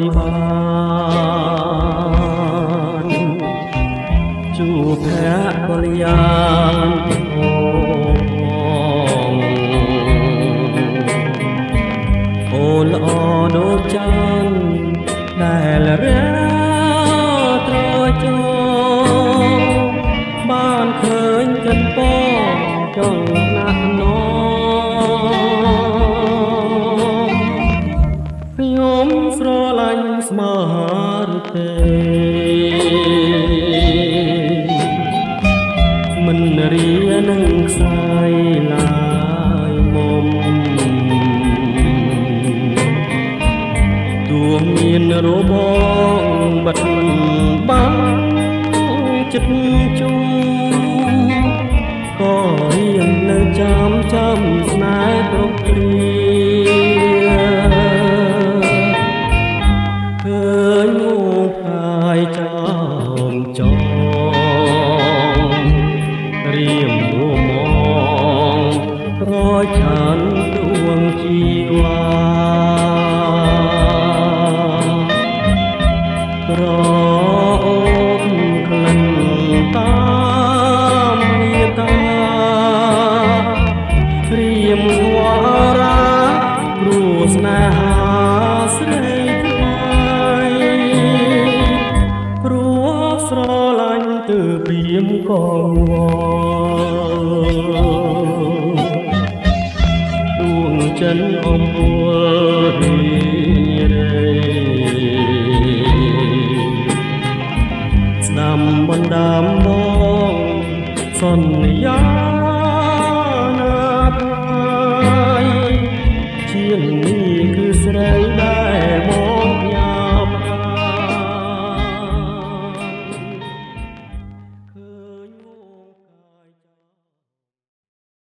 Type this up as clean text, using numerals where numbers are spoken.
យបានជួបភក្លយានអូនល្អដូចច័ន្ទដែលរាត្រចោបានឃើញចិនពចង់ណាស់ណខ្ញុំស្រឡាញ់ស្មើឬទេមិនរៀនឹងខ្សែឡាយមុំទួមានរបងបិទបាំងចិត្តជុំក៏រៀងនៅចាំស្នេហ៍គ្រប់គ្រាឃើញមកកាយចំចងរៀមមួមងប្រឆានដួងជីវ៉ាក្រអូបក្លិនតាមមេតារៀមវ៉ារាព្រោះស្នេហាស្រីថ្លៃព្រោះស្រឡាញ់ទើបរៀមកងវល់ដួងចិនអំពូលរីរេស្ដាំបណ្ដាំបងសន្យា